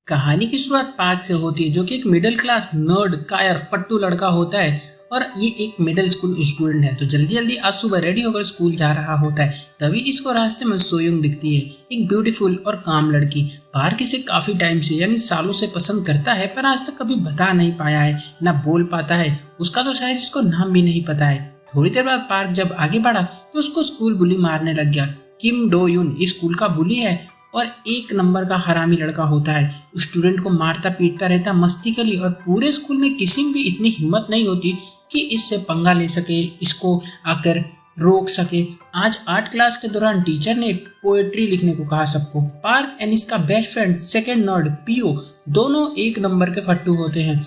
कहानी की शुरुआत पार्क से होती है, जो कि एक मिडिल क्लास नर्ड कायर फट्टू लड़का होता है। और ये एक मिडिल स्कूल स्टूडेंट है, तो जल्दी जल्दी आज सुबह रेडी होकर स्कूल जा रहा होता है। तभी इसको रास्ते में सोयुंग दिखती है, एक ब्यूटीफुल और काम लड़की। पार्क इसे काफी टाइम से यानी सालों से पसंद करता है, पर आज तक कभी बता नहीं पाया है, ना बोल पाता है। उसका तो शायद इसको नाम भी नहीं पता है। थोड़ी देर बाद पार्क जब आगे बढ़ा तो उसको स्कूल बुली मारने लग गया। किम डो यून इस स्कूल का बुली है और एक नंबर का हरामी लड़का होता है। स्टूडेंट को मारता पीटता रहता मस्ती के लिए, और पूरे स्कूल में किसी में भी इतनी हिम्मत नहीं होती कि इससे पंगा ले सके, इसको आकर रोक सके। आज आर्ट क्लास के दौरान टीचर ने पोएट्री लिखने को कहा सबको। पार्क एंड इसका बेस्ट फ्रेंड सेकंड नर्ड पियो दोनों एक नंबर के फट्टू होते हैं।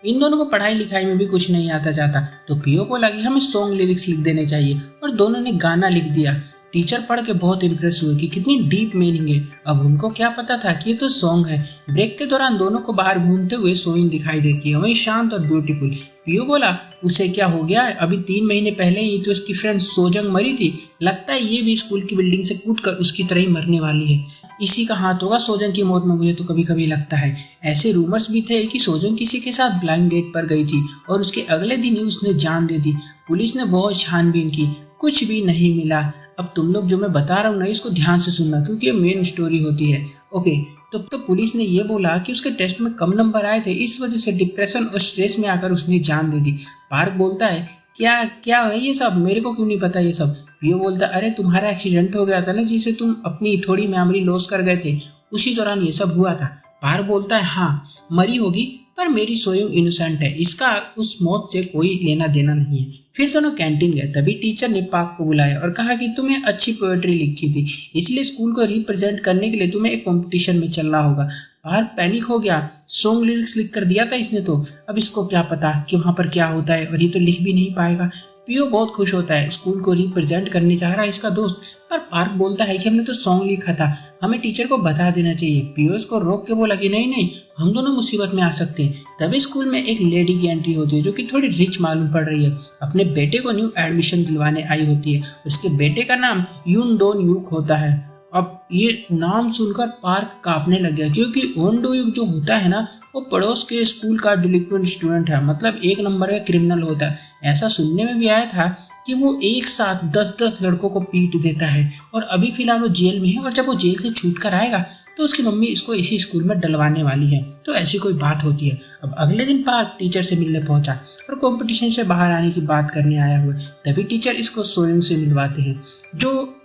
इन दोनों को पढ़ाई लिखाई में भी कुछ नहीं आता जाता, तो पियो को लगी हमें सॉन्ग लिरिक्स लिख देने चाहिए, और दोनों ने गाना लिख दिया। टीचर पढ़ के बहुत इम्प्रेस हुए कि कितनी डीप मीनिंग है। अब उनको क्या पता था कि ये तो सॉन्ग है। ब्रेक के दौरान दोनों को बाहर घूमते हुए सोइंग दिखाई देती है, वही शांत और ब्यूटीफुल। पियो बोला उसे क्या हो गया है, अभी 3 महीने पहले ही तो इसकी फ्रेंड सोजंग मरी थी, लगता है ये भी स्कूल की बिल्डिंग से कूद कर उसकी तरह ही मरने वाली है। इसी का हाथ होगा सोजंग की मौत में, मुझे तो कभी कभी लगता है। ऐसे रूमर्स भी थे कि सोजंग किसी के साथ ब्लाइंड डेट पर गई थी और उसके अगले दिन ही उसने जान दे दी। पुलिस ने बहुत छानबीन की, कुछ भी नहीं मिला। अब तुम लोग जो मैं बता रहा हूँ ना, इसको ध्यान से सुनना, क्योंकि ये मेन स्टोरी होती है। ओके, तो पुलिस ने ये बोला कि उसके टेस्ट में कम नंबर आए थे, इस वजह से डिप्रेशन और स्ट्रेस में आकर उसने जान दे दी। पार्क बोलता है क्या क्या है ये सब, मेरे को क्यों नहीं पता ये सब। पियो बोलता अरे तुम्हारा एक्सीडेंट हो गया था ना, जिसे तुम अपनी थोड़ी मेमोरी लॉस कर गए थे, उसी दौरान ये सब हुआ था। पार्क बोलता है हाँ मरी होगी, पर मेरी सोयुंग इनोसेंट है, इसका उस मौत से कोई लेना देना नहीं है। फिर दोनों कैंटीन गए, तभी टीचर ने पार्क को बुलाया और कहा कि तुम्हें अच्छी पोएट्री लिखी थी, इसलिए स्कूल को रिप्रेजेंट करने के लिए तुम्हें एक कंपटीशन में चलना होगा। पार्क पैनिक हो गया, सॉन्ग लिरिक्स लिख कर दिया था इसने, तो अब इसको क्या पता कि वहाँ पर क्या होता है, और ये तो लिख भी नहीं पाएगा। पियो बहुत खुश होता है, स्कूल को रिप्रेजेंट करने चाह रहा है इसका दोस्त, पर पार्क बोलता है कि हमने तो सॉन्ग लिखा था, हमें टीचर को बता देना चाहिए। पियो को रोक के बोला कि नहीं नहीं, हम दोनों मुसीबत में आ सकते हैं। तभी स्कूल में एक लेडी की एंट्री होती है, जो कि थोड़ी रिच मालूम पड़ रही है, अपने बेटे को न्यू एडमिशन दिलवाने आई होती है। उसके बेटे का नाम यून डोन यूक होता है। अब ये नाम सुनकर पार्क कांपने लग गया, क्योंकि ओन डो यूक जो होता है ना, वो पड़ोस के स्कूल का डिलिक्वेंट स्टूडेंट है, मतलब एक नंबर का क्रिमिनल होता है। ऐसा सुनने में भी आया था कि वो एक साथ 10-10 लड़कों को पीट देता है, और अभी फिलहाल वो जेल में है, और जब वो जेल से छूट कर आएगा तो उसकी मम्मी इसको इसी स्कूल में डलवाने वाली है। तो ऐसी कोई बात होती है। अब अगले दिन पार्क टीचर से मिलने पहुंचा और कंपटीशन से बाहर आने की बात करने आया हुआ। तभी टीचर इसको सोयुंग से मिलवाते हैं, जो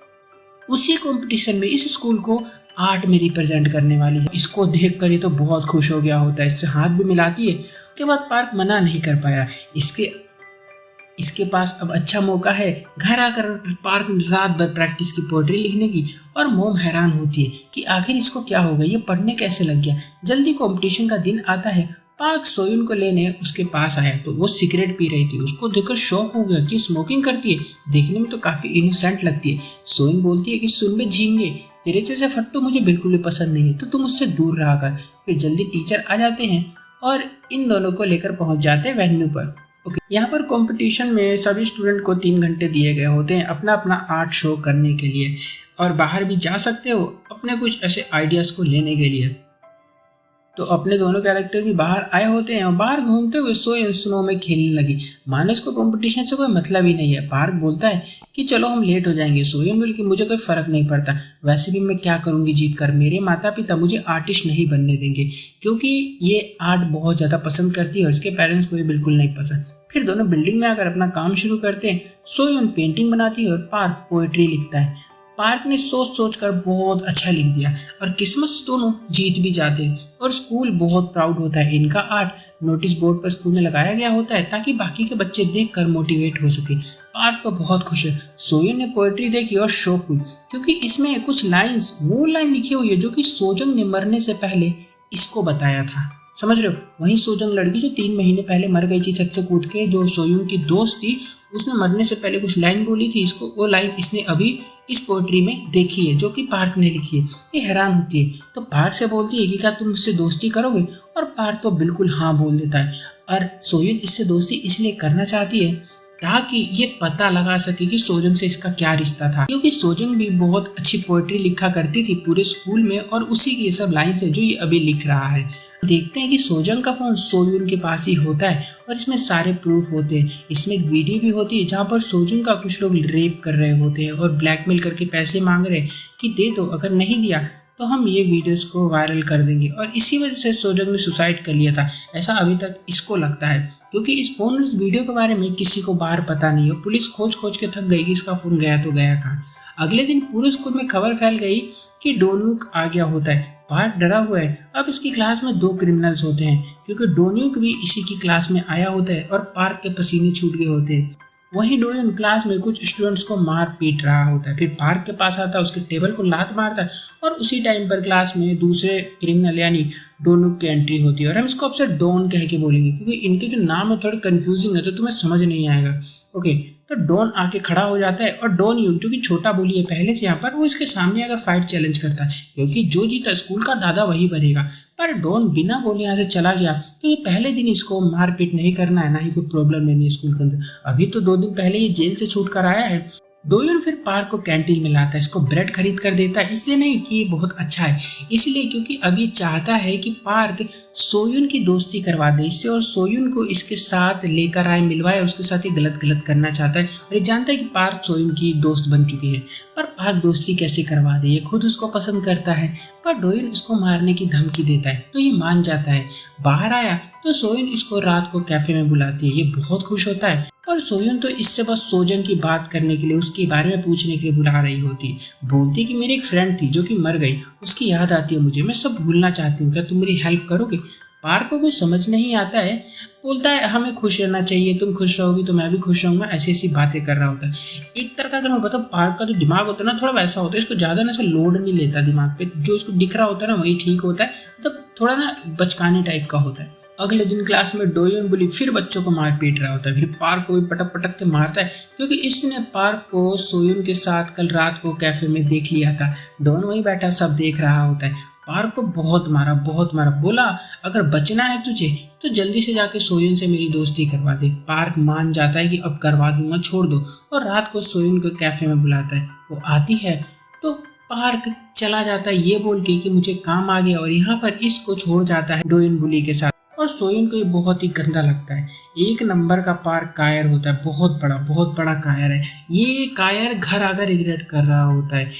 उसी कंपटीशन में इस स्कूल को आर्ट में रिप्रेजेंट करने वाली है। इसको देखकर ये तो बहुत खुश हो गया होता है, इससे हाथ भी मिलाती है। उसके बाद पार्क मना नहीं कर पाया, इसके पास अब अच्छा मौका है। घर आकर पार्क रात भर प्रैक्टिस की, पोएट्री लिखने की, और मोम हैरान होती है कि आखिर इसको क्या हो गया, ये पढ़ने कैसे लग गया। जल्दी कंपटीशन का दिन आता है। पार्क सोयुन को लेने उसके पास आया तो वो सिगरेट पी रही थी। उसको देखकर शॉक हो गया कि स्मोकिंग करती है, देखने में तो काफी इनोसेंट लगती है। सोयुन बोलती है कि सुन बे झींगे, तेरे जैसे फट्टू मुझे बिल्कुल भी पसंद नहीं है, तो तुम उससे दूर रहा कर। फिर जल्दी टीचर आ जाते हैं और इन दोनों को लेकर पहुंच जाते हैं वेन्यू पर। यहाँ पर कंपटीशन में सभी स्टूडेंट को 3 घंटे दिए गए होते हैं अपना अपना आर्ट शो करने के लिए, और बाहर भी जा सकते हो अपने कुछ ऐसे आइडियाज़ को लेने के लिए। तो अपने दोनों कैरेक्टर भी बाहर आए होते हैं और बाहर घूमते हुए स्नो में खेलने लगी। मानो इसको कंपटीशन से कोई मतलब ही नहीं है। पार्क बोलता है कि चलो हम लेट हो जाएंगे। सोयन बोल कि मुझे कोई फर्क नहीं पड़ता, वैसे भी मैं क्या करूंगी जीत कर, मेरे माता पिता मुझे आर्टिस्ट नहीं बनने देंगे, क्योंकि ये आर्ट बहुत ज़्यादा पसंद करती है और इसके पेरेंट्स को ये बिल्कुल नहीं पसंद। फिर दोनों बिल्डिंग में आकर अपना काम शुरू करते हैं। सोयन पेंटिंग बनाती है और पार्क पोएट्री लिखता है। पार्क ने सोच सोच कर बहुत अच्छा लिख दिया और किस्मत से दोनों जीत भी जाते हैं, और स्कूल बहुत प्राउड होता है। इनका आर्ट नोटिस बोर्ड पर स्कूल में लगाया गया होता है ताकि बाकी के बच्चे देखकर मोटिवेट हो सके। पार्क तो बहुत खुश है। सोयन ने पोएट्री देखी और शौक हुई, क्योंकि इसमें कुछ लाइंस वो लाइन लिखी हुई है जो कि सोजंग ने मरने से पहले इसको बताया था। समझ रहे हो? वही सोजंग लड़की जो 3 महीने पहले मर गई थी छत से कूद के, जो सोयुंग की दोस्त थी, उसने मरने से पहले कुछ लाइन बोली थी इसको। वो लाइन इसने अभी इस पोएट्री में देखी है, जो कि पार्क ने लिखी है। ये हैरान होती है, तो पार्क से बोलती है कि क्या तुम मुझसे दोस्ती करोगे, और पार्क तो बिल्कुल हाँ बोल देता है। और सोयुंग इससे दोस्ती इसलिए करना चाहती है ताकि ये पता लगा सके कि सोजंग से इसका क्या रिश्ता था, क्योंकि सोजंग भी बहुत अच्छी पोएट्री लिखा करती थी पूरे स्कूल में, और उसी की ये सब लाइन्स है जो ये अभी लिख रहा है। देखते हैं कि सोजंग का फोन सोयून के पास ही होता है और इसमें सारे प्रूफ होते हैं। इसमें एक वीडियो भी होती है जहाँ पर सोजंग का कुछ लोग रेप कर रहे होते हैं और ब्लैकमेल करके पैसे मांग रहे हैं कि दे दो, अगर नहीं दिया तो हम ये वीडियोस को वायरल कर देंगे, और इसी वजह से सोजंग ने सुसाइड कर लिया था, ऐसा अभी तक इसको लगता है, क्योंकि इस फोन और इस वीडियो के बारे में किसी को बाहर पता नहीं है। पुलिस खोज खोज के थक गई कि इसका फोन गया तो गया कहाँ। अगले दिन पूरे स्कूल में खबर फैल गई कि डोन्यूक आ गया होता है। पार्क डरा हुआ है। अब इसकी क्लास में 2 क्रिमिनल्स होते हैं, क्योंकि डोन्यूक भी इसी की क्लास में आया होता है और पार्क के पसीने छूट गए होते हैं। वहीं डोयन क्लास में कुछ स्टूडेंट्स को मार पीट रहा होता है, फिर पार्क के पास आता है, उसके टेबल को लात मारता है, और उसी टाइम पर क्लास में दूसरे क्रिमिनल यानी डोनुक की एंट्री होती है। और हम इसको अब से डॉन कह के बोलेंगे, क्योंकि इनके जो नाम है थोड़े कंफ्यूजिंग है तो तुम्हें समझ नहीं आएगा। ओके, तो डॉन आके खड़ा हो जाता है और डॉन यून जो कि छोटा बोली है पहले से यहाँ पर, वो इसके सामने अगर फाइट चैलेंज करता है, क्योंकि जो जीता स्कूल का दादा वही बनेगा। पर डॉन बिना बोले यहाँ से चला गया, क्योंकि पहले दिन इसको मारपीट नहीं करना है, ना ही कोई प्रॉब्लम लेनी है स्कूल के अंदर। अभी तो 2 दिन पहले ये जेल से छूट कर आया है। डोयन फिर पार्क को कैंटीन में लाता है, इसको ब्रेड खरीद कर देता है, इसलिए नहीं कि ये बहुत अच्छा है, इसलिए क्योंकि अब ये चाहता है कि पार्क सोयुन की दोस्ती करवा दे इससे, और सोयुन को इसके साथ लेकर आए, मिलवाए, और उसके साथ ये गलत गलत करना चाहता है। और ये जानता है कि पार्क सोयुन की दोस्त बन चुकी है, पर पार्क दोस्ती कैसे करवा दे, ये खुद उसको पसंद करता है, पर डोयन इसको मारने की धमकी देता है, तो ये मान जाता है। बाहर आया तो सोयुन इसको रात को कैफे में बुलाती है, ये बहुत खुश होता है, पर सोयुन तो इससे बस सोजंग की बात करने के लिए, उसके बारे में पूछने के लिए बुला रही होती। बोलती कि मेरी एक फ्रेंड थी जो कि मर गई, उसकी याद आती है मुझे, मैं सब भूलना चाहती हूँ, क्या तुम मेरी हेल्प करोगे। पार्क को कुछ समझ नहीं आता है, बोलता है हमें खुश रहना चाहिए, तुम खुश रहोगी तो मैं भी खुश रहूंगा, ऐसी ऐसी बातें कर रहा होता है। एक तरह का अगर मैं बताऊँ, पार्क का जो दिमाग होता है ना थोड़ा वैसा होता है, इसको ज़्यादा ना ऐसा लोड नहीं लेता दिमाग पे, जो इसको दिख रहा होता है ना वही ठीक होता है, मतलब थोड़ा ना बचकाने टाइप का होता है। अगले दिन क्लास में डोयन बुली फिर बच्चों को मार पीट रहा होता है, फिर पार्क को भी पटक पटक के मारता है, क्योंकि इसने पार्क को सोयुन के साथ कल रात को कैफे में देख लिया था। डॉन वहीं बैठा सब देख रहा होता है। पार्क को बहुत मारा, बोला अगर बचना है तुझे तो जल्दी से जाके सोयुन से मेरी दोस्ती करवा दे। पार्क मान जाता है कि अब करवा दूंगा, छोड़ दो, और रात को सोयुन को कैफे में बुलाता है। वो आती है तो पार्क चला जाता है ये बोल के कि मुझे काम आ गया, और यहाँ पर इसको छोड़ जाता है डोयन बुली के साथ। और सोयुन को ये बहुत ही गंदा लगता है। 1 नंबर का पार्क कायर होता है, बहुत बड़ा कायर है। ये कायर घर आकर रिग्रेट कर रहा होता है,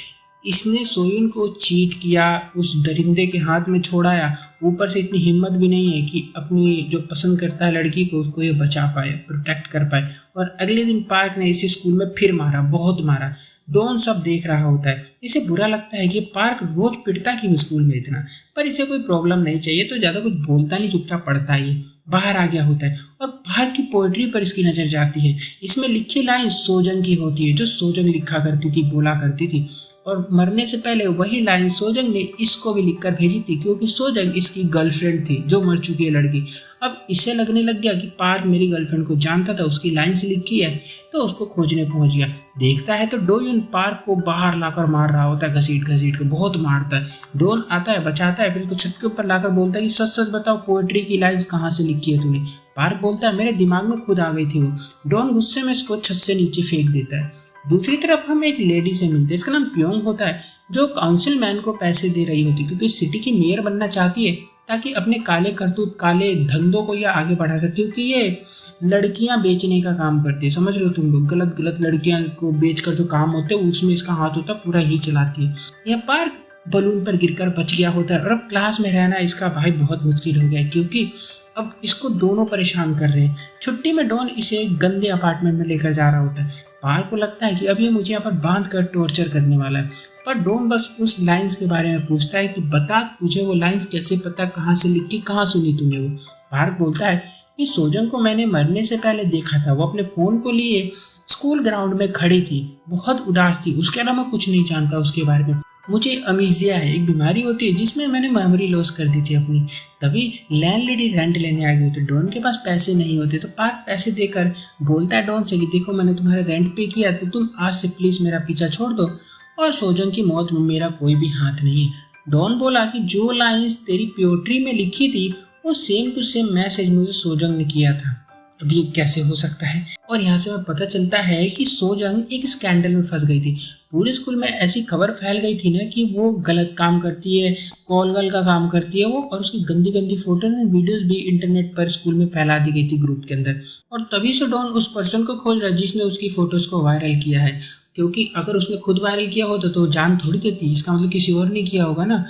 इसने सोयुन को चीट किया, उस दरिंदे के हाथ में छोड़ाया, ऊपर से इतनी हिम्मत भी नहीं है कि अपनी जो पसंद करता है लड़की को उसको ये बचा पाए, प्रोटेक्ट कर पाए। और अगले दिन पार्क ने इसे स्कूल में फिर मारा, बहुत मारा। डॉन सब देख रहा होता है, इसे बुरा लगता है कि पार्क रोज पिटता क्यों स्कूल में इतना, पर इसे कोई प्रॉब्लम नहीं चाहिए तो ज़्यादा कुछ बोलता नहीं, चुपचाप पढ़ता ही है। बाहर आ गया होता है और पार्क की पोएट्री पर इसकी नज़र जाती है। इसमें लिखी लाइन सोजंग की होती है, जो सोजंग लिखा करती थी, बोला करती थी, और मरने से पहले वही लाइन सोजंग ने इसको भी लिखकर भेजी थी, क्योंकि सोजंग इसकी गर्लफ्रेंड थी जो मर चुकी है लड़की। अब इसे लगने लग गया कि पार्क मेरी गर्लफ्रेंड को जानता था, उसकी लाइन से लिखी है, तो उसको खोजने पहुंच गया। देखता है तो डोयन पार्क को बाहर लाकर मार रहा होता है, घसीट घसीट के बहुत मारता है। डॉन आता है, बचाता है, फिर उसको छत के ऊपर लाकर बोलता है कि सच सच बताओ पोएट्री की लाइन्स कहाँ से लिखी है तूने। पार्क बोलता है मेरे दिमाग में खुद आ गई थी वो। डॉन गुस्से में इसको छत से नीचे फेंक देता है। दूसरी तरफ हम एक लेडी से मिलते हैं, इसका नाम प्योंग होता है, जो काउंसिल मैन को पैसे दे रही होती, क्योंकि सिटी की मेयर बनना चाहती है ताकि अपने काले करतूत, काले धंधों को यह आगे बढ़ा सके, क्योंकि ये लड़कियां बेचने का काम करती है। समझ रहे हो तुम लोग, गलत गलत लड़कियां को बेचकर जो काम होते हैं उसमें इसका हाथ होता है, पूरा ही चलाती है। यह पार्क बलून पर गिरकर बच गया होता है, और अब क्लास में रहना इसका भाई बहुत मुश्किल हो गया है, क्योंकि अब इसको दोनों परेशान कर रहे हैं। छुट्टी में डॉन इसे गंदे अपार्टमेंट में लेकर जा रहा होता है। पार्क को लगता है कि अब ये मुझे यहाँ पर बांध कर टॉर्चर करने वाला है, पर डॉन बस उस लाइंस के बारे में पूछता है कि बता तुझे वो लाइंस कैसे पता, कहाँ से लिखी, कहाँ सुनी तूने वो। पार्क बोलता है कि सोजंग को मैंने मरने से पहले देखा था, वो अपने फ़ोन को लिए स्कूल ग्राउंड में खड़ी थी, बहुत उदास थी, उसके अलावा कुछ नहीं जानता उसके बारे में। मुझे अमीजिया है, एक बीमारी होती है जिसमें मैंने मेमोरी लॉस कर दी थी अपनी। तभी लैंडलेडी रेंट लेने आ गई होती, डॉन के पास पैसे नहीं होते, तो पार्क पैसे देकर बोलता है डॉन से कि देखो मैंने तुम्हारा रेंट पे किया, तो तुम आज से प्लीज़ मेरा पीछा छोड़ दो, और सोजंग की मौत में मेरा कोई भी हाथ नहीं है। डॉन बोला कि जो लाइन्स तेरी पोएट्री में लिखी थी वो सेम टू सेम मैसेज मुझे सोजंग ने किया था। अब ये कैसे हो सकता है। और यहाँ से हमें पता चलता है कि सोजंग एक स्कैंडल में फंस गई थी। पूरे स्कूल में ऐसी खबर फैल गई थी ना कि वो गलत काम करती है, कॉल गल का काम करती है वो, और उसकी गंदी गंदी फोटो एंड वीडियोस भी इंटरनेट पर स्कूल में फैला दी गई थी ग्रुप के अंदर। और तभी से डॉन उस पर्सन को खोज रहा है जिसने उसकी फोटोज को वायरल किया है, क्योंकि अगर उसने खुद वायरल किया होता तो जान थोड़ी देती, इसका मतलब किसी और ने किया होगा ना।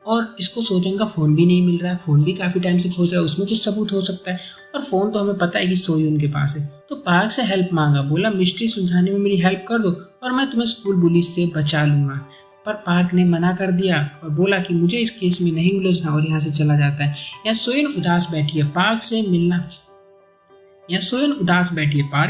और इसको सोजंग का फ़ोन भी नहीं मिल रहा है, फ़ोन भी काफ़ी टाइम से खोज रहा है, उसमें कुछ सबूत हो सकता है। और फ़ोन तो हमें पता है कि सोयून के पास है। तो पार्क से हेल्प मांगा, बोला मिस्ट्री सुलझाने में मेरी हेल्प कर दो और मैं तुम्हें स्कूल पुलिस से बचा लूँगा। पर पार्क ने मना कर दिया और बोला कि मुझे इस केस में नहीं उलझना, और यहाँ से चला जाता है। यहाँ सोयून उदास बैठी है, पार्क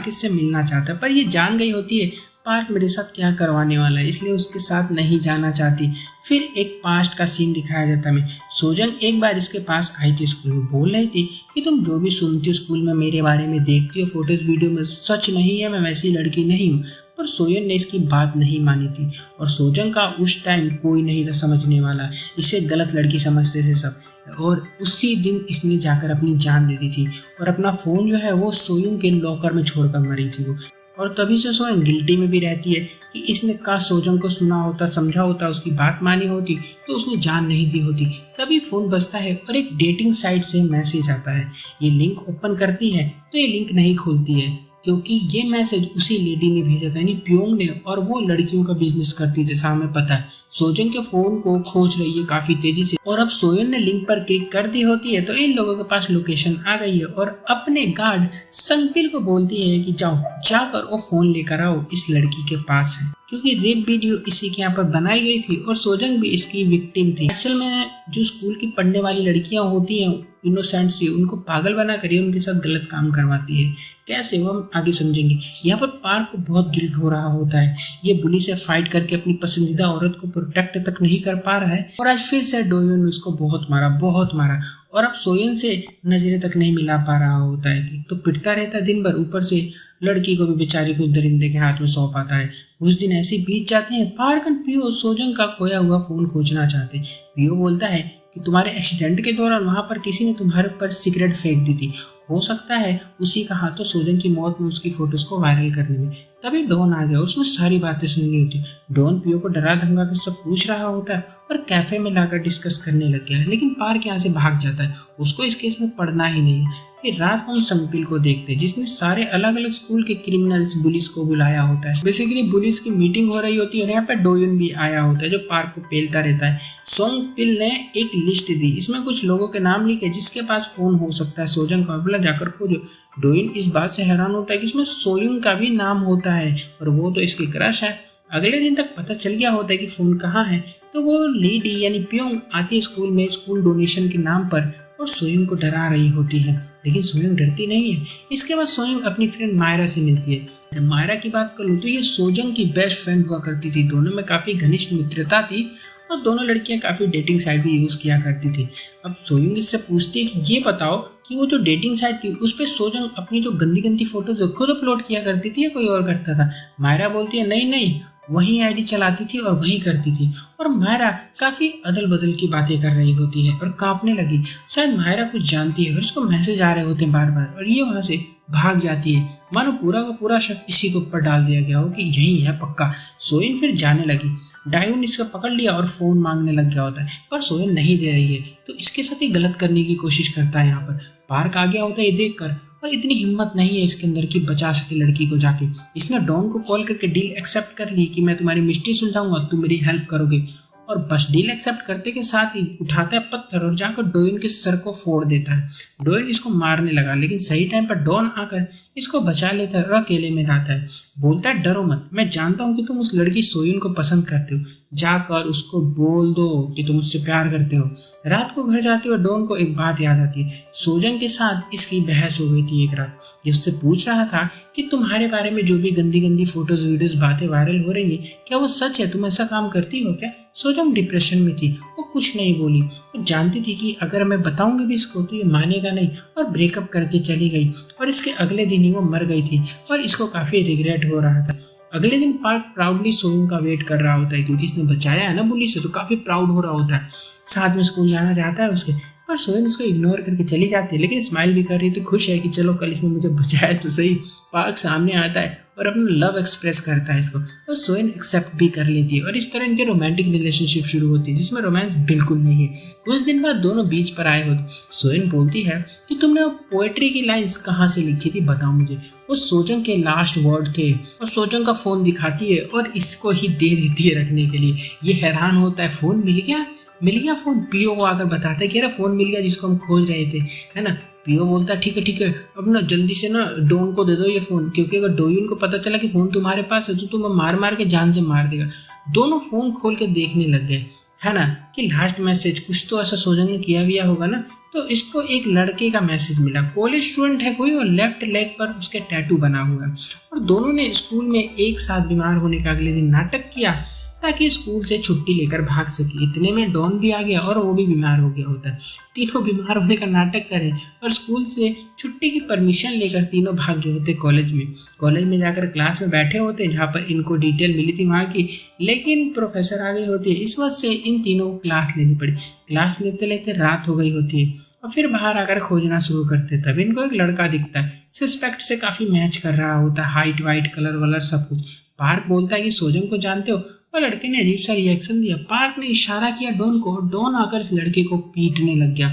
इससे मिलना चाहता है, पर ये जान गई होती है पार्क मेरे साथ क्या करवाने वाला है, इसलिए उसके साथ नहीं जाना चाहती। फिर एक पास्ट का सीन दिखाया जाता है। सोजंग एक बार इसके पास आई थी, स्कूल में बोल रही थी कि तुम जो भी सुनती हो स्कूल में मेरे बारे में, देखती हो फोटोज वीडियो में, सच नहीं है, मैं वैसी लड़की नहीं हूँ। पर सोयन ने इसकी बात नहीं मानी थी, और सोजंग का उस टाइम कोई नहीं था समझने वाला, इसे गलत लड़की समझते थे सब। और उसी दिन इसने जाकर अपनी जान दे दी थी, और अपना फ़ोन जो है वो सोयूंग के लॉकर में छोड़कर मरी थी वो। और तभी से सोयूंग गिल्टी में भी रहती है कि इसने काश सोजंग को सुना होता, समझा होता, उसकी बात मानी होती तो उसने जान नहीं दी होती। तभी फ़ोन बजता है और एक डेटिंग साइट से मैसेज आता है। ये लिंक ओपन करती है तो ये लिंक नहीं खुलती है, क्योंकि ये मैसेज उसी लेडी ने भेजा था, यानी प्योंग ने, और वो लड़कियों का बिजनेस करती है जैसा हमें पता है। सोजंग के फोन को खोज रही है काफी तेजी से, और अब सोयन ने लिंक पर क्लिक कर दी होती है तो इन लोगों के पास लोकेशन आ गई है, और अपने गार्ड संगपिल को बोलती है कि जाओ जाकर वो फोन लेकर आओ, इस लड़की के पास है, क्योंकि रेप वीडियो इसी के यहाँ पर बनाई गई थी और सोजंग भी इसकी विक्टिम थी। एक्चुअल में जो स्कूल की पढ़ने वाली लड़कियां होती हैं इनोसेंट सी, उनको पागल बना कर उनके साथ गलत काम करवाती है। कैसे वो हम आगे समझेंगे। यहाँ पर पार्क को बहुत गिल्ट हो रहा होता है, ये बुली से फाइट करके अपनी पसंदीदा औरत को प्रोटेक्ट तक नहीं कर पा रहा है, और आज फिर से डोयोन ने उसको बहुत मारा, और अब सोयन से नजरें तक नहीं मिला पा रहा होता है। कि तो पिटता रहता है दिन भर, ऊपर से लड़की को भी बेचारी को दरिंदे के हाथ में सौंप आता है। कुछ दिन ऐसे बीत जाते हैं। पार्क और पियो सोजंग का खोया हुआ फोन खोजना चाहते। पियो बोलता है कि तुम्हारे एक्सीडेंट के दौरान वहां पर किसी ने तुम्हारे ऊपर सिगरेट फेंक दी थी, हो सकता है उसी का हाथ तो सोजंग की मौत में उसकी फोटोज को वायरल करने में। तभी डॉन आ गया और उसने सारी बातें सुननी होती। डॉन पियो को डरा धमका के सब पूछ रहा होता है और कैफे में लाकर डिस्कस करने लग गया है, लेकिन पार्क यहाँ से भाग जाता है, उसको इस केस में पढ़ना ही नहीं है। फिर रात को हम संगपिल को देखते हैं जिसने सारे अलग अलग स्कूल के क्रिमिनल्स बुलिस को बुलाया होता है। बेसिकली बुलिस की मीटिंग हो रही होती है और यहाँ पर डोयन भी आया होता है जो पार्क को पेलता रहता है। संगपिल ने एक लिस्ट दी, इसमें कुछ लोगों के नाम लिखे जिसके पास फोन हो सकता है। सोजंग का बोला जाकर खोजो। डोयन इस बात से हैरान होता है कि इसमें सोयुंग का भी नाम होता है और वो तो इसकी क्रश है। अगले दिन तक पता चल गया होता है कि फोन कहाँ है, तो वो लेडी यानी प्योंग आती है स्कूल में स्कूल डोनेशन के नाम पर और सोयुंग को डरा रही होती है, लेकिन सोयुंग डरती नहीं है। इसके बाद सोयुंग अपनी फ्रेंड मायरा से मिलती है। जब मायरा की बात करूँ तो ये सोजंग की बेस्ट फ्रेंड हुआ करती थी, दोनों में काफ़ी घनिष्ठ मित्रता थी और दोनों लड़कियां काफ़ी डेटिंग साइट भी यूज़ किया करती थी। अब सोयुंग इससे पूछती है कि ये बताओ कि वो जो डेटिंग साइट थी उस पर सोजंग अपनी जो गंदी गंदी फोटो खुद अपलोड किया करती थी या कोई और करता था। मायरा बोलती है नहीं, वही आईडी चलाती थी और वही करती थी। और मायरा काफ़ी अदल बदल की बातें कर रही होती है और कांपने लगी। शायद मायरा कुछ जानती है और उसको मैसेज आ रहे होते हैं बार बार, और ये वहाँ से भाग जाती है, मानो पूरा का पूरा शक इसी के ऊपर डाल दिया गया हो कि यही है पक्का। सोइन फिर जाने लगी। डायोन इसका पकड़ लिया और फोन मांगने लग गया होता है, पर सोइन नहीं दे रही है, तो इसके साथ ही गलत करने की कोशिश करता है। यहाँ पर पार्क आ गया होता है ये देख कर, और इतनी हिम्मत नहीं है इसके अंदर कि बचा सके लड़की को जाके। इसने डॉन को कॉल करके डील एक्सेप्ट कर ली कि मैं तुम्हारी मिस्ट्री सुलझाऊंगा, तुम मेरी हेल्प करोगे। और बस डील एक्सेप्ट करते के साथ ही उठाता है पत्थर और जाकर डोयन के सर को फोड़ देता है। डोयन इसको मारने लगा, लेकिन सही टाइम पर डॉन आकर इसको बचा लेता है और अकेले में जाता है। बोलता है डरो मत, मैं जानता हूँ कि तुम उस लड़की सोइन को पसंद करते हो, जाकर उसको बोल दो कि तुम उससे प्यार करते हो। रात को घर जाते हो डॉन को एक बात याद आती है। सोजंग के साथ इसकी बहस हो गई थी एक रात, जिससे पूछ रहा था कि तुम्हारे बारे में जो भी गंदी गंदी फोटोज वीडियोज बातें वायरल हो रही है क्या वो सच है, तुम ऐसा काम करती हो क्या। सोजंग डिप्रेशन में थी, वो कुछ नहीं बोली। वो जानती थी कि अगर मैं बताऊंगी भी इसको तो ये मानेगा नहीं, और ब्रेकअप करके चली गई। और इसके अगले दिन ही वो मर गई थी और इसको काफ़ी रिग्रेट हो रहा था। अगले दिन पार्क प्राउडली सोयुंग का वेट कर रहा होता है, क्योंकि इसने बचाया है ना बुली से, तो काफ़ी प्राउड हो रहा होता है। साथ में स्कूल जाना चाहता है उसके, पर सोहन उसको इग्नोर करके चली जाती है, लेकिन स्माइल भी कर रही थी, खुश है कि चलो कल इसने मुझे बचाया तो सही। पार्क सामने आता है और अपना लव एक्सप्रेस करता है इसको, और सोहन एक्सेप्ट भी कर लेती है और इस तरह इनके रोमांटिक रिलेशनशिप शुरू होती है जिसमें रोमांस बिल्कुल नहीं है। कुछ दिन बाद दोनों बीच पर आए होते। सोहन बोलती है कि तुमने वो पोएट्री की लाइंस कहाँ से लिखी थी, बताओ मुझे। वो सोजंग के लास्ट वर्ड थे और सोजंग का फोन दिखाती है और इसको ही दे देती है रखने के लिए। ये हैरान होता है, फोन मिल गया, मिल गया फोन। पीओ को आकर बताता है कि अरे फोन मिल गया जिसको हम खोज रहे थे, है ना। पीओ बोलता है ठीक है, अब ना जल्दी से ना डॉन को दे दो ये फोन, क्योंकि अगर डोयून को पता चला कि फोन तुम्हारे पास है तो तुम्हें मार मार के जान से मार देगा। दोनों फोन खोल के देखने लग गए, है ना, कि लास्ट मैसेज कुछ तो ऐसा सोजंग ने किया होगा ना। तो इसको एक लड़के का मैसेज मिला, कॉलेज स्टूडेंट है कोई, और लेफ्ट लेग पर उसके टैटू बना हुआ है। और दोनों ने स्कूल में एक साथ बीमार होने का अगले दिन नाटक किया ताकि स्कूल से छुट्टी लेकर भाग सके। इतने में डॉन भी आ गया और वो भी बीमार हो गया होता है। तीनों बीमार होने का नाटक करें और स्कूल से छुट्टी की परमिशन लेकर तीनों भाग गए होते कॉलेज में। कॉलेज में जाकर क्लास में बैठे होते जहाँ पर इनको डिटेल मिली थी वहाँ की, लेकिन प्रोफेसर आ गई होती है। इस वजह से इन तीनों को क्लास लेनी पड़ी। क्लास लेते लेते रात हो गई होती है और फिर बाहर आकर खोजना शुरू करते। तभी इनको एक लड़का दिखता है, सस्पेक्ट से काफ़ी मैच कर रहा होता है, हाइट वाइट कलर वलर सब कुछ। पार्क बोलता है कि सोजंग को जानते हो, और लड़के ने अजीब सा रिएक्शन दिया। पार्क ने इशारा किया डॉन को, डॉन आकर इस लड़के को पीटने लग गया,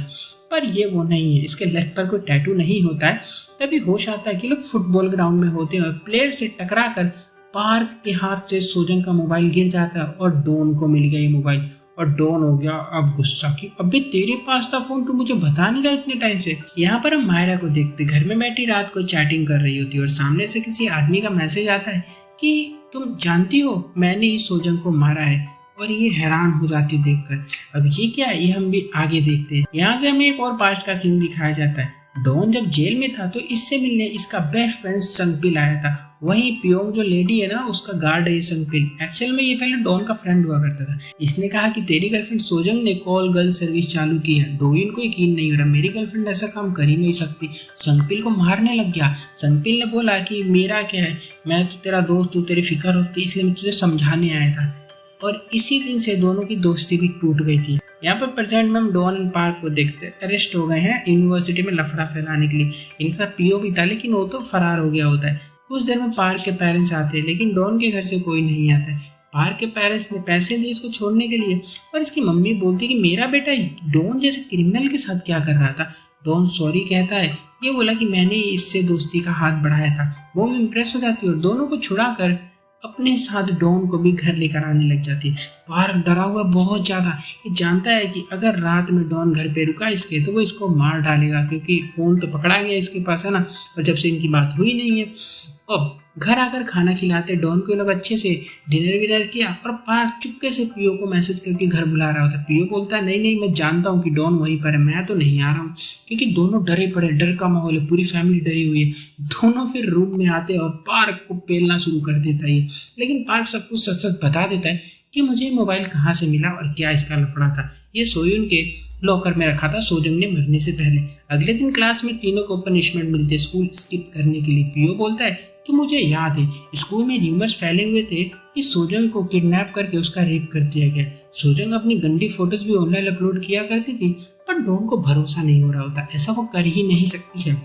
पर ये वो नहीं है, इसके लेग पर कोई टैटू नहीं होता है। तभी होश आता है कि लोग फुटबॉल ग्राउंड में होते हैं और प्लेयर से टकरा कर पार्क के हाथ से सोजंग का मोबाइल गिर जाता है और डॉन को मिल गया ये मोबाइल। और डॉन हो गया अब गुस्सा कि अभी तेरे पास था फोन, तू मुझे बता नहीं रहा इतने टाइम से। यहाँ पर हम मायरा को देखते, घर में बैठी रात को चैटिंग कर रही होती है और सामने से किसी आदमी का मैसेज आता है कि तुम जानती हो मैंने ही सोजंग को मारा है। और ये हैरान हो जाती देखकर, अब ये क्या है, ये हम भी आगे देखते हैं। यहाँ से हमें एक और पास्ट का सीन दिखाया जाता है। डॉन जब जेल में था तो इससे मिलने इसका बेस्ट फ्रेंड संगपिल आया था। वहीं पियोंग जो लेडी है ना, उसका गार्ड है ये संगपिल। एक्चुअल में ये पहले डॉन का फ्रेंड हुआ करता था। इसने कहा कि तेरी गर्लफ्रेंड सोजंग ने कॉल गर्ल सर्विस चालू की है। डोइन को यकीन नहीं हो रहा, मेरी गर्लफ्रेंड ऐसा काम कर ही नहीं सकती। संगपिल को मारने लग गया। संगपिल ने बोला कि मेरा क्या है, मैं तो तेरा दोस्त हूँ, तेरी फिक्र होती इसलिए मैं तुझे समझाने आया था। और इसी दिन से दोनों की दोस्ती भी टूट गई थी। यहाँ पर प्रेजेंट में हम डॉन एंड पार्क को देखते हैं। अरेस्ट हो गए हैं यूनिवर्सिटी में लफड़ा फैलाने के लिए। इनके साथ पीओ भी था लेकिन वो तो फरार हो गया होता है। कुछ देर में पार्क के पेरेंट्स आते हैं लेकिन डॉन के घर से कोई नहीं आता है। पार्क के पेरेंट्स ने पैसे दिए इसको छोड़ने के लिए, और इसकी मम्मी बोलती है कि मेरा बेटा डॉन जैसे क्रिमिनल के साथ क्या कर रहा था। डॉन सॉरी कहता है, ये बोला कि मैंने इससे दोस्ती का हाथ बढ़ाया था। वो इम्प्रेस हो जाती है और दोनों को छुड़ा कर अपने साथ डॉन को भी घर लेकर आने लग जाती है। पार्क डरा हुआ बहुत ज़्यादा, ये जानता है कि अगर रात में डॉन घर पे रुका इसके तो वो इसको मार डालेगा, क्योंकि फ़ोन तो पकड़ा गया इसके पास, है ना, और जब से इनकी बात हुई नहीं है। अब घर आकर खाना खिलाते डॉन को लोग अच्छे से डिनर विनर किया, और पार्क चुपके से पीओ को मैसेज करके घर बुला रहा होता है। पीओ बोलता है नहीं मैं जानता हूँ कि डॉन वहीं पर है, मैं तो नहीं आ रहा हूँ, क्योंकि दोनों डरे पड़े, डर का माहौल है, पूरी फैमिली डरी हुई है। दोनों फिर रूम में आते और पार्क को पेलना शुरू कर देता है। लेकिन पार्क सब कुछ सच सच बता देता है कि मुझे मोबाइल कहाँ से मिला और क्या इसका लफड़ा था। ये सोयून के लॉकर में रखा था सोजंग ने मरने से पहले। अगले दिन क्लास में तीनों को पनिशमेंट मिलते स्कूल स्किप करने के लिए। पीओ बोलता है कि मुझे याद है स्कूल में र्यूमर्स फैले हुए थे कि सोजंग को किडनैप करके उसका रेप कर दिया गया। सोजंग अपनी गंदी फोटोज भी ऑनलाइन अपलोड किया करती थी, पर डॉन को भरोसा नहीं हो रहा होता, ऐसा वो कर ही नहीं सकती है।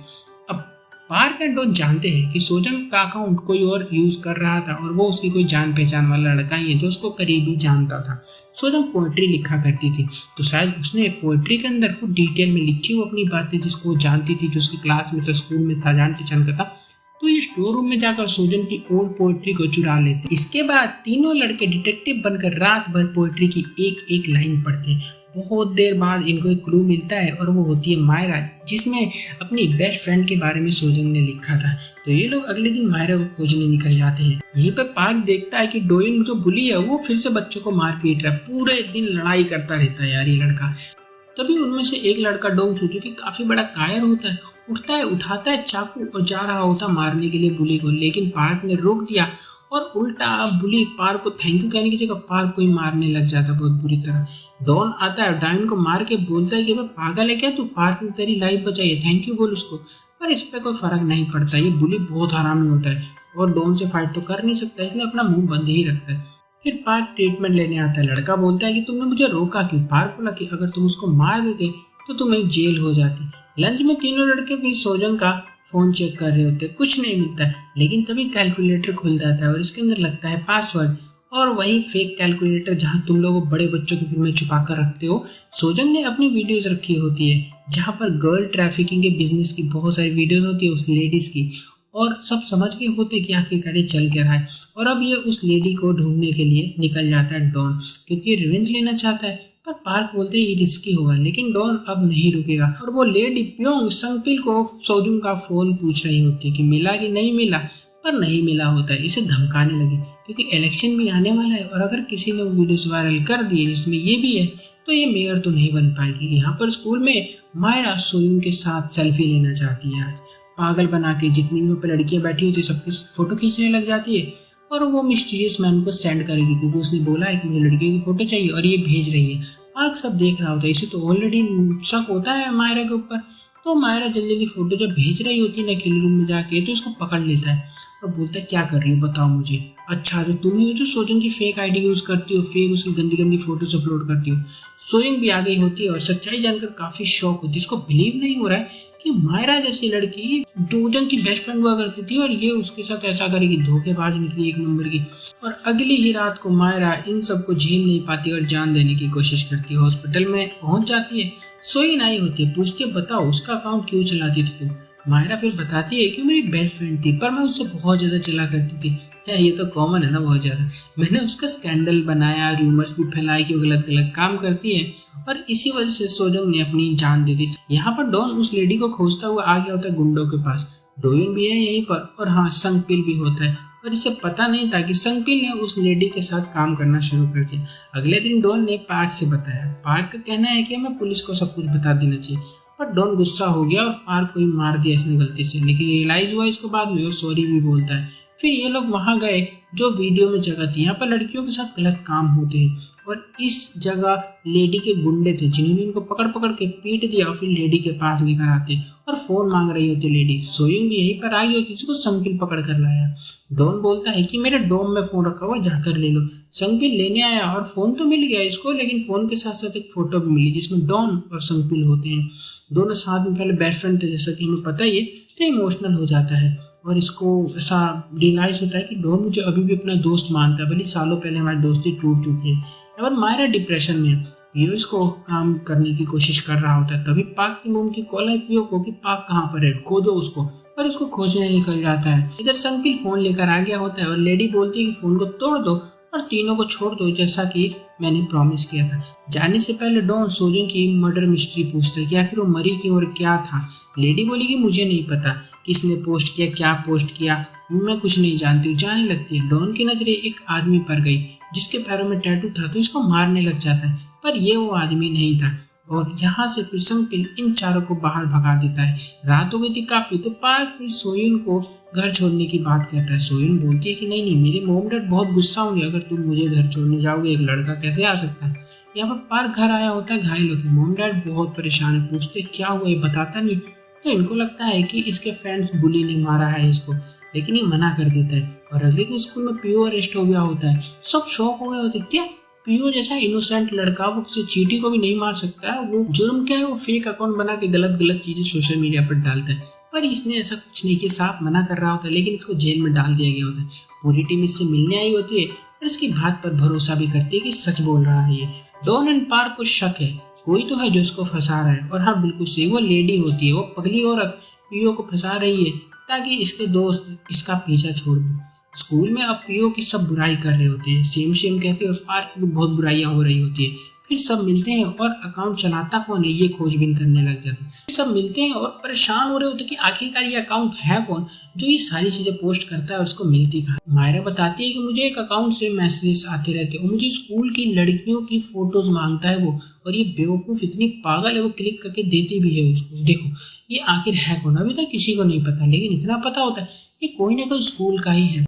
अब पार्क एंड डॉन जानते हैं कि सोजंग का अकाउंट कोई और यूज कर रहा था और वो उसकी कोई जान पहचान वाला लड़का ही है जो उसको करीबी जानता था। सोजंग पोएट्री लिखा करती थी, तो शायद उसने पोएट्री के अंदर कुछ डिटेल में लिखी वो अपनी बातें जिसको वो जानती थी, जो उसकी क्लास में था, स्कूल में था, जान पहचान का था। तो ये स्टोर रूम में जाकर सोजन की ओल्ड पोएट्री को चुरा लेते। इसके बाद तीनों लड़के डिटेक्टिव बनकर रात भर पोएट्री की एक एक लाइन पढ़ते हैं। बहुत देर बाद इनको एक क्लू मिलता है और वो होती है मायरा, जिसमें अपनी बेस्ट फ्रेंड के बारे में सोजंग ने लिखा था। तो ये लोग अगले दिन मायरा को खोजने निकल जाते हैं। यहीं पर पार्क देखता है कि डोइन जो बुली है वो फिर से बच्चों को मार पीट रहा है, पूरे दिन लड़ाई करता रहता है यार ये लड़का। तभी उनमें से एक लड़का डोंग जो कि काफी बड़ा कायर होता है, उठता है, उठाता है चाकू और जा रहा होता मारने के लिए बुली को, लेकिन पार्क ने रोक दिया और उल्टा बुली पार्क को थैंक यू कहने की जगह पार्क को ही मारने लग जाता है बहुत बुरी तरह। डॉन आता है, डायन को मार के बोलता है कि भाई पागल है क्या तू, पार्क ने तेरी लाइफ बचाई है, थैंक यू बोल उसको। पर इस पर कोई फर्क नहीं पड़ता, ये बुली बहुत हरामी होता है और डॉन से फाइट तो कर नहीं सकता, इसलिए अपना मुंह बंद ही रखता है। फिर पार्क ट्रीटमेंट लेने आता है। लड़का बोलता है कि तुमने मुझे रोका क्यों। पार्क बोला कि अगर तुम उसको मार देते तो तुम्हें जेल हो जाती। लंच में तीनों लड़के फिर सोजन का फोन चेक कर रहे होते, कुछ नहीं मिलता है, लेकिन तभी कैलकुलेटर खुल जाता है और इसके अंदर लगता है पासवर्ड, और वही फेक कैलकुलेटर जहां तुम लोग बड़े बच्चों की फिल्में छुपा कर रखते हो। सोजन ने अपनी वीडियोस रखी होती है जहां पर गर्ल ट्रैफिकिंग के बिजनेस की बहुत सारी वीडियोस होती है उस लेडीज की, और सब समझ गए होते कि आखिरकार ये चल क्या रहा है। और अब ये उस लेडी को ढूंढने के लिए निकल जाता है डॉन, क्योंकि ये रिवेंज लेना चाहता है। पर पार्क बोलते हैं ये रिस्की होगा, लेकिन डॉन अब नहीं रुकेगा और वो लेडी प्योंग संगपिल को सोजुन का फोन पूछ रही होती है कि मिला कि नहीं मिला, पर नहीं मिला होता है। इसे धमकाने लगी क्योंकि इलेक्शन भी आने वाला है और अगर किसी ने वो वीडियोस वायरल कर दिए जिसमें ये भी है तो ये मेयर तो नहीं बन पाएगी। यहाँ पर स्कूल में मायरा सोयुन के साथ सेल्फी लेना चाहती है। आज पागल बना के जितनी भी वहाँ पे लड़कियां बैठी होती है सबके फोटो खींचने लग जाती है और वो मिस्टीरियस मैन को सेंड करेगी क्योंकि उसने बोला है कि मुझे लड़कियों की फोटो चाहिए और ये भेज रही है। पार्क सब देख रहा होता है, इसे तो ऑलरेडी शक होता है मायरा के ऊपर। तो मायरा जल्दी जल्दी फोटो जब भेज रही होती है ना किल रूम में जाके, तो इसको पकड़ लेता है और बोलता है क्या कर रही हो बताओ मुझे। अच्छा तो तुम ही हो जो सोजन की फेक आईडी यूज करती हो, फेक उसकी गंदी गंदी फोटोज अपलोड करती हो। सोइंग भी आ गई होती है और सच्चाई जानकर काफी शॉक होती है। इसको बिलीव नहीं हो रहा है कि मायरा जैसी लड़की डोजन की बेस्ट फ्रेंड हुआ करती थी और ये उसके साथ ऐसा करेगी। धोखेबाज निकली एक नंबर की। और अगली ही रात को मायरा इन सबको झेल नहीं पाती और जान देने की कोशिश करती है। हॉस्पिटल में पहुंच जाती है, सोइन आई होती है, पूछती है बताओ उसका अकाउंट क्यों चलाती थी तुम। मायरा फिर बताती है कि मेरी बेस्ट फ्रेंड थी पर मैं उससे बहुत ज़्यादा चला करती थी। ये तो कॉमन है ना बहुत ज़्यादा। मैंने उसका स्कैंडल बनाया, रूमर्स भी फैलाई कि वो गलत गलत काम करती है और इसी वजह से सोजन ने अपनी जान दे दी। यहाँ पर डॉन उस लेडी को खोजता हुआ आ गया होता है गुंडों के पास। डोयन भी है यहीं पर और हाँ संगपिल भी होता है और इसे पता नहीं था कि संगपिल ने उस लेडी के साथ काम करना शुरू कर दिया। अगले दिन डॉन ने पार्क से बताया। पार्क का कहना है कि हमें पुलिस को सब कुछ बता देना चाहिए, पर डॉन गुस्सा हो गया और पार्क को ही मार दिया इसने गलती से, लेकिन रियलाइज हुआ इसको बाद में और सॉरी भी बोलता है। फिर ये लोग वहां गए जो वीडियो में जगह थी। यहाँ पर लड़कियों के साथ गलत काम होते हैं और इस जगह लेडी के गुंडे थे जिन्होंने इनको पकड़ पकड़ के पीट दिया और फिर लेडी के पास लेकर आते और फोन मांग रही होती लेडी। सोइंग भी यहीं पर आई होती, इसको संगपिल पकड़ कर लाया। डॉन बोलता है कि मेरे डोम में फोन रखा हुआ जाकर ले लो। संगपिल लेने आया और फोन तो मिल गया इसको, लेकिन फोन के साथ साथ एक फोटो भी मिली जिसमें डॉन और संगपिल होते हैं। दोनों साथ में पहले बेस्ट फ्रेंड थे जैसा कि हमें पता ही है, तो इमोशनल हो जाता है और इसको ऐसा रियलाइज होता है कि डॉन मुझे अभी भी अपना दोस्त मानता है, भले सालों पहले हमारी दोस्ती टूट चुकी है। और मायरा डिप्रेशन में पियो इसको काम करने की कोशिश कर रहा होता है। तभी पार्क की मोम की कॉल है पियो को कि पार्क कहाँ पर है, खोजो उसको, और उसको खोजने निकल जाता है। इधर संगपिल फोन लेकर आ गया होता है और लेडी बोलती है कि फोन को तोड़ दो और तीनों को छोड़ दो जैसा कि मैंने प्रॉमिस किया था। जाने से पहले डॉन सोजन की मर्डर मिस्ट्री पूछता है कि आखिर वो मरी क्यों और क्या था। लेडी बोली कि मुझे नहीं पता किसने पोस्ट किया, क्या पोस्ट किया, मैं कुछ नहीं जानती हूँ। जाने लगती है। डॉन की नजरें एक आदमी पर गई जिसके पैरों में टैटू था, तो इसको मारने लग जाता है, पर ये वो आदमी नहीं था। और यहाँ से फिर संगपिल इन चारों को बाहर भगा देता है। रात हो गई थी काफी, तो पार्क फिर सोयुन को घर छोड़ने की बात करता है। सोयुन बोलती है कि नहीं नहीं, मेरे मॉम डैड बहुत गुस्सा होंगे अगर तुम मुझे घर छोड़ने जाओगे, एक लड़का कैसे आ सकता है। यहाँ पर पार्क घर आया होता है घायल होकर। मॉम डैड बहुत परेशान है, पूछते क्या हुआ, ये बताता नहीं। तो इनको लगता है कि इसके फ्रेंड्स बुली ने मारा है इसको, लेकिन ये मना कर देता है। और अगले दिन स्कूल में पीओ अरेस्ट हो गया होता है। सब शॉक हो गए होते, क्या पीओ जैसा इनोसेंट लड़का वो किसी चींटी को भी नहीं मार सकता है। वो जुर्म क्या है, वो फेक अकाउंट बना के गलत गलत चीजें सोशल मीडिया पर डालता है, पर इसने ऐसा कुछ नहीं किया, साफ मना कर रहा होता है, लेकिन इसको जेल में डाल दिया गया होता है। पूरी टीम इससे मिलने आई होती है और इसकी बात पर भरोसा भी करती है कि सच बोल रहा है ये। डॉन एंड पार्क को शक है कोई तो है जो इसको फंसा रहा है। और हाँ बिल्कुल सही, वो लेडी होती है, वो पगली औरत पीओ को फंसा रही है ताकि इसके दोस्त इसका पीछा छोड़ दें। स्कूल में अब पीओ की सब बुराई कर रहे होते हैं, सेम सेम कहते हैं और पार्क की बहुत बुराइयां हो रही होती है। फिर सब मिलते हैं और अकाउंट चलाता कौन है ये खोजबीन करने लग जाते हैं। सब मिलते हैं और परेशान हो रहे होते हैं कि आखिरकार ये अकाउंट है कौन जो ये सारी चीजें पोस्ट करता है और उसको मिलती कहाँ। मायरा बताती है कि मुझे एक अकाउंट से मैसेजेस आते रहते हैं और मुझे स्कूल की लड़कियों की फोटोज मांगता है वो, और ये बेवकूफ इतनी पागल है वो क्लिक करके देती भी है उसको। देखो ये आखिर है कौन, अभी तक किसी को नहीं पता, लेकिन इतना पता होता है ये कोई ना कोई स्कूल का ही है।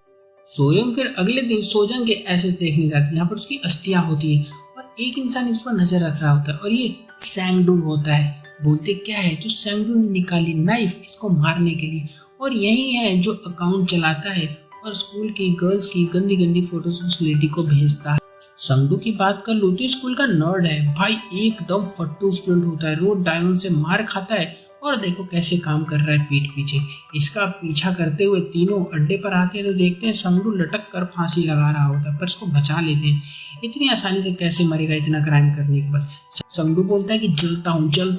सोयम फिर अगले दिन सोजन के एसेस देखने जाती है, यहाँ पर उसकी अस्थियां होती है और एक इंसान इस पर नजर रख रहा होता है और ये सैंगडू होता है। बोलते क्या है, तो सैंगडू ने निकाली नाइफ इसको मारने के लिए, और यही है जो अकाउंट चलाता है और स्कूल की गर्ल्स की गंदी गंदी फोटोज उस लेडी को भेजता है। संगडू की बात कर लूँ तो स्कूल का नर्ड है भाई, एकदम फट्टू स्टूडेंट होता है, रोज डायोन से मार खाता है और देखो कैसे काम कर रहा है पीठ पीछे। इसका पीछा करते हुए तीनों अड्डे पर आते हैं तो देखते हैं संगडू लटक कर फांसी लगा रहा होता है, पर इसको बचा लेते हैं। इतनी आसानी से कैसे मरेगा इतना क्राइम करने के बाद। संगडू बोलता है कि जलता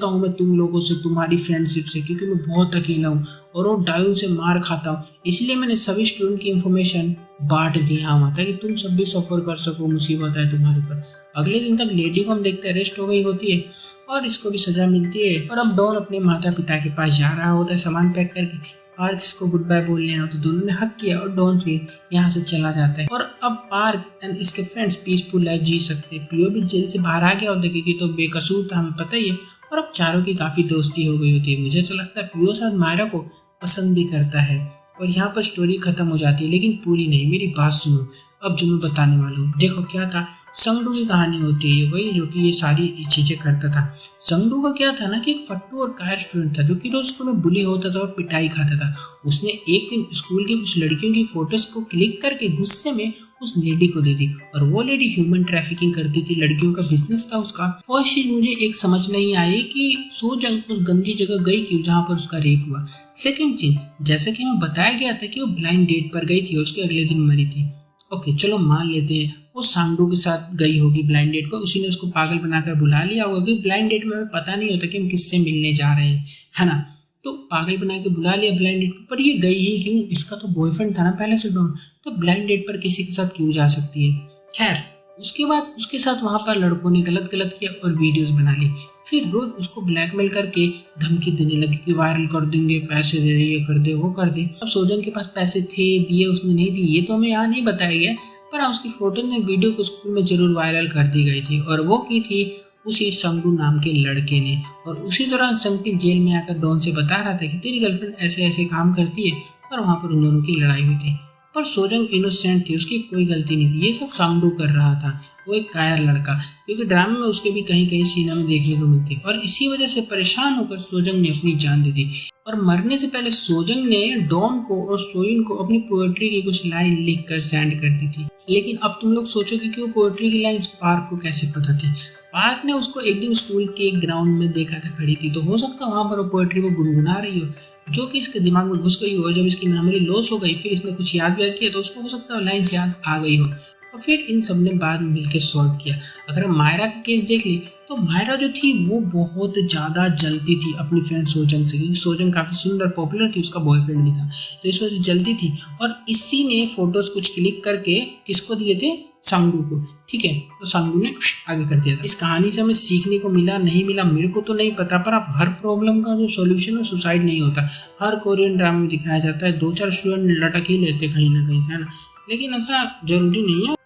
हूँ मैं तुम लोगों से, तुम्हारी फ्रेंडशिप से, क्योंकि मैं बहुत अकेला हूँ और वो डायोन से मार खाता हूँ, इसलिए मैंने सभी स्टूडेंट की इन्फॉर्मेशन बांट दी हाँ माता, कि तुम सब भी सफर कर सको, मुसीबत है तुम्हारे ऊपर। अगले दिन तक लेडी को हम देखते हैं अरेस्ट हो गई होती है और इसको भी सजा मिलती है। और अब डॉन अपने माता पिता के पास जा रहा होता है सामान पैक करके। पार्क इसको गुड बाय बोल लेना तो दोनों ने हक किया और डॉन फिर यहाँ से चला जाता है। और अब पार्क एंड इसके फ्रेंड्स पीसफुल लाइफ जी सकते हैं। पियो भी जेल से बाहर आ गया होता है क्योंकि तो बेकसूर था, हमें पता ही है। और अब चारों की काफी दोस्ती हो गई होती है। मुझे तो लगता है पियो साथ मायरा को पसंद भी करता है। और यहाँ पर स्टोरी खत्म हो जाती है, लेकिन पूरी नहीं। मेरी बात सुनो अब जो मैं बताने वाला हूँ। देखो क्या था, संगडू की कहानी होती है वही जो कि ये सारी चीजें करता था। संगडू का क्या था ना कि एक फट्टू और कायर स्टूडेंट था जो कि रोज स्कूल में बुली होता था और पिटाई खाता था। उसने एक दिन स्कूल की कुछ लड़कियों की फोटोज को क्लिक करके गुस्से में उस लेडी को दे दी और वो लेडी ह्यूमन ट्रैफिकिंग करती थी, लड़कियों का बिजनेस था उसका। फर्स्ट चीज मुझे एक समझ नहीं आई कि सोजंग उस गंदी जगह गई क्यों जहाँ पर उसका रेप हुआ। सेकंड चीज, जैसे कि हमें बताया गया था कि वो ब्लाइंड डेट पर गई थी और उसके अगले दिन मरी थी। ओके चलो मान लेते हैं वो सांगडू के साथ गई होगी ब्लाइंड डेट पर, उसी ने उसको पागल बनाकर बुला लिया होगा क्योंकि ब्लाइंड डेट में हमें पता नहीं होता कि हम किससे मिलने जा रहे हैं, है ना। तो पागल बना के बुला लिया ब्लाइंड डेट पर ये गई ही क्यों, इसका तो बॉयफ्रेंड था ना पहले से डॉन, तो ब्लाइंड डेट पर किसी के साथ क्यों जा सकती है। खैर उसके बाद उसके साथ वहां पर लड़कों ने गलत किया और वीडियोस बना ली। फिर रोज उसको ब्लैकमेल करके धमकी देने लगे कि वायरल कर देंगे, पैसे दे, ये कर दे वो कर दे। अब सोजन के पास पैसे थे, दिए उसने नहीं दिए ये तो हमें यहाँ नहीं बताया गया, पर उसकी फोटो ने वीडियो को स्कूल में जरूर वायरल कर दी गई थी और वो की थी उसी संगडू नाम के लड़के ने। और उसी दौरान संगपिल जेल में आकर डॉन से बता रहा था कि तेरी गर्लफ्रेंड ऐसे ऐसे काम करती है और वहाँ पर उन दोनों की लड़ाई हुई थी। पर सोजंग इनोसेंट थी, उसकी कोई गलती नहीं थी, ये सब सांगडू कर रहा था। वो एक कायर लड़का, क्योंकि ड्रामे में उसके भी कहीं कहीं सीन में देखने को मिलते और इसी वजह से परेशान होकर सोजंग ने अपनी जान दे दी। और मरने से पहले सोजंग ने डॉन को और सोइन को अपनी पोएट्री की कुछ लाइन लिख कर सेंड कर दी थी। लेकिन अब तुम लोग सोचोगे कि वो पोएट्री की लाइन पार्क को कैसे पता थी। पार्क ने उसको एक दिन स्कूल के ग्राउंड में देखा था खड़ी थी, तो हो सकता है वहां पर वो पोएट्री वो गुनगुना रही हो जो कि इसके दिमाग में घुस गई हो। जब इसकी मेमोरी लॉस हो गई फिर इसने कुछ याद किया तो उसको हो सकता है लाइन्स याद आ गई हो और फिर इन सब ने बाद में मिलकर सॉल्व किया। अगर हम मायरा का केस देख ली तो मायरा जो थी वो बहुत ज़्यादा जलती थी अपनी फ्रेंड सोजंग से, क्योंकि सोजंग काफ़ी सुंदर पॉपुलर थी, उसका बॉयफ्रेंड भी था, तो इस वजह से जलती थी। और इसी ने फोटोज कुछ क्लिक करके किसको दिए थे, सांगडू को, ठीक है। तो सांगडू ने आगे कर दिया था। इस कहानी से हमें सीखने को मिला नहीं मिला मेरे को तो नहीं पता, पर आप हर प्रॉब्लम का जो सॉल्यूशन है सुसाइड नहीं होता। हर कोरियन ड्रामा में दिखाया जाता है 2-4 स्टूडेंट लटक ही लेते कहीं ना कहीं, है ना, लेकिन ऐसा जरूरी नहीं है।